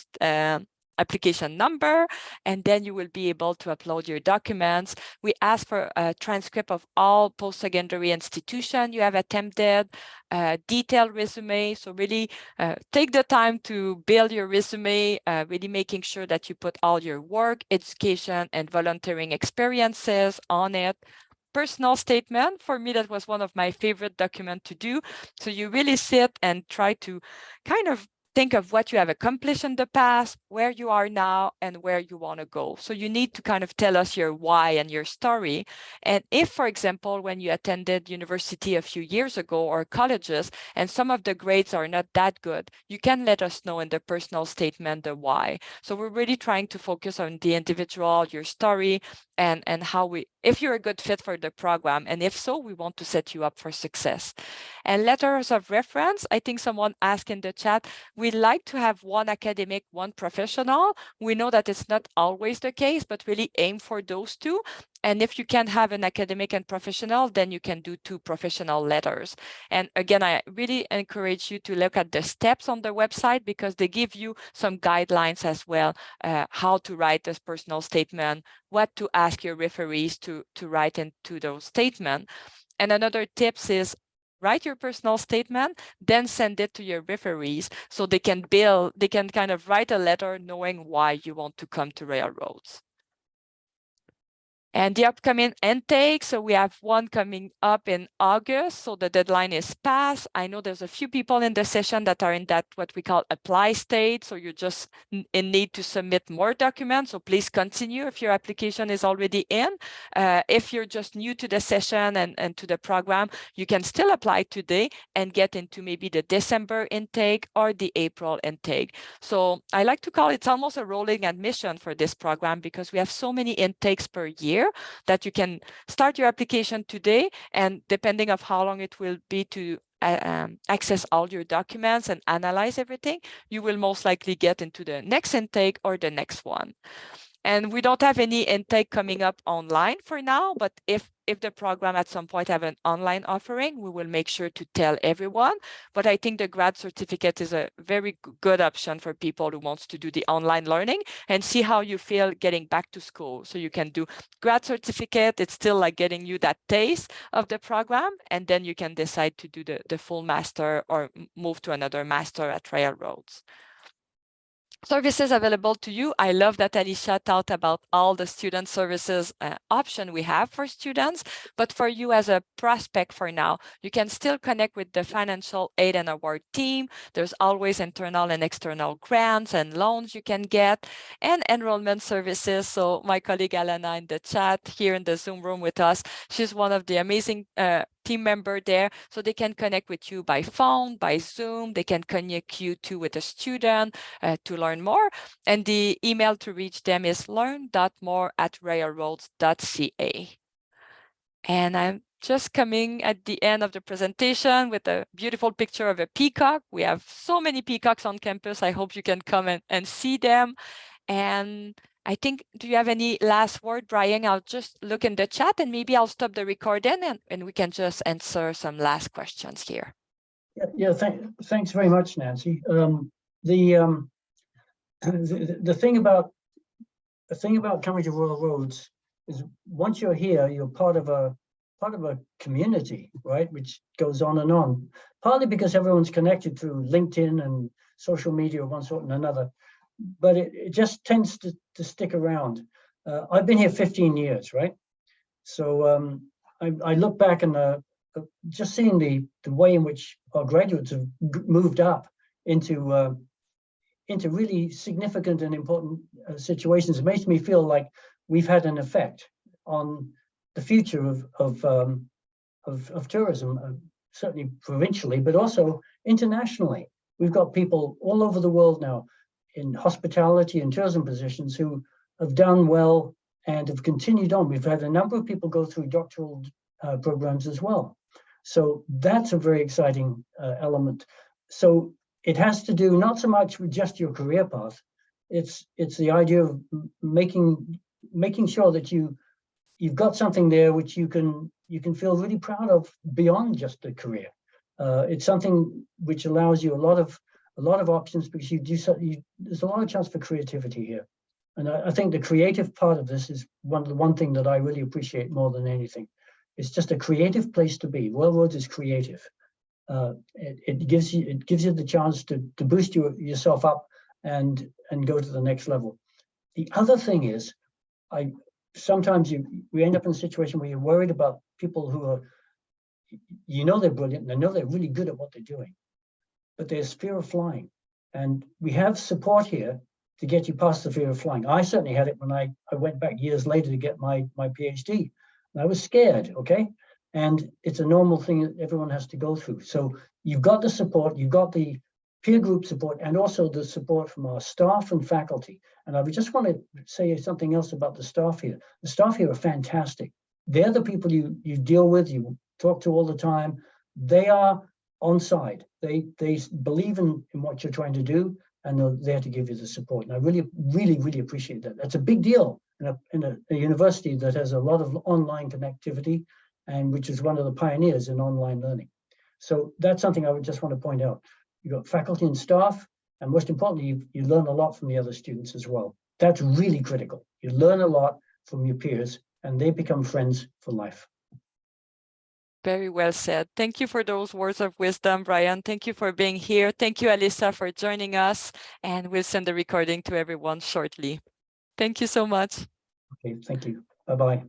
application number, and then you will be able to upload your documents. We ask for a transcript of all post-secondary institution you have attended, detailed resume. So really take the time to build your resume, really making sure that you put all your work, education, and volunteering experiences on it. Personal statement, for me, that was one of my favorite documents to do. So you really sit and try to kind of think of what you have accomplished in the past, where you are now, and where you want to go. So you need to kind of tell us your why and your story. And if, for example, when you attended university a few years ago or colleges, and some of the grades are not that good, you can let us know in the personal statement the why. So we're really trying to focus on the individual, your story, and how if you're a good fit for the program. And if so, we want to set you up for success. And letters of reference, I think someone asked in the chat, we like to have one academic, one professional. We know that it's not always the case, but really aim for those two. And if you can have an academic and professional, then you can do 2 professional letters. And again, I really encourage you to look at the steps on the website, because they give you some guidelines as well, how to write this personal statement, what to ask your referees to write into those statements. And another tips is, write your personal statement, then send it to your referees so they can kind of write a letter knowing why you want to come to Railroads. And the upcoming intake, so we have one coming up in August, so the deadline is passed. I know there's a few people in the session that are in that what we call apply state, so you're just in need to submit more documents, so please continue if your application is already in. If you're just new to the session and to the program, you can still apply today and get into maybe the December intake or the April intake. So I like to call it almost a rolling admission for this program because we have so many intakes per year that you can start your application today, and depending on how long it will be to access all your documents and analyze everything, you will most likely get into the next intake or the next one. And we don't have any intake coming up online for now, but if the program at some point have an online offering, we will make sure to tell everyone. But I think the grad certificate is a very good option for people who wants to do the online learning and see how you feel getting back to school. So you can do grad certificate. It's still like getting you that taste of the program, and then you can decide to do the full master or move to another master at Railroads. Services available to you. I love that Alyssa talked about all the student services option we have for students, but for you as a prospect for now, you can still connect with the financial aid and award team. There's always internal and external grants and loans you can get, and enrollment services. So my colleague Alana in the chat here in the Zoom room with us, she's one of the amazing team member there, so they can connect with you by phone, by Zoom. They can connect you to with a student to learn more. And the email to reach them is learn.more@railroads.ca. And I'm just coming at the end of the presentation with a beautiful picture of a peacock. We have so many peacocks on campus. I hope you can come and see them. And I think, do you have any last word, Brian? I'll just look in the chat and maybe I'll stop the recording and we can just answer some last questions here. Thanks very much, Nancy. The thing about coming to Royal Roads is once you're here, you're part of a community, right? Which goes on and on. Partly because everyone's connected through LinkedIn and social media of one sort and another. But it just tends to stick around. I've been here 15 years, right? So I look back and just seeing the way in which our graduates have moved up into really significant and important situations. It makes me feel like we've had an effect on the future of tourism, certainly provincially, but also internationally. We've got people all over the world now in hospitality and tourism positions who have done well and have continued on. We've had a number of people go through doctoral programs as well. So that's a very exciting element. So it has to do not so much with just your career path. It's the idea of making sure that you've got something there which you can feel really proud of beyond just a career. It's something which allows you a lot of options because there's a lot of chance for creativity here. And I think the creative part of this is one thing that I really appreciate more than anything. It's just a creative place to be. Royal Roads is creative. It gives you the chance to boost yourself up and go to the next level. The other thing is, sometimes we end up in a situation where you're worried about people who are, they're brilliant and they know they're really good at what they're doing, but there's fear of flying. And we have support here to get you past the fear of flying. I certainly had it when I went back years later to get my PhD. And I was scared, okay? And it's a normal thing that everyone has to go through. So you've got the support, you've got the peer group support, and also the support from our staff and faculty. And I would just want to say something else about the staff here. The staff here are fantastic. They're the people you deal with, you talk to all the time. They are on side. They believe in what you're trying to do, and they're there to give you the support. And I really, really, really appreciate that. That's a big deal in a university that has a lot of online connectivity, and which is one of the pioneers in online learning. So that's something I would just want to point out. You've got faculty and staff, and most importantly, you learn a lot from the other students as well. That's really critical. You learn a lot from your peers, and they become friends for life. Very well said. Thank you for those words of wisdom, Brian. Thank you for being here. Thank you, Alyssa, for joining us. And we'll send the recording to everyone shortly. Thank you so much. Okay, thank you. Bye-bye.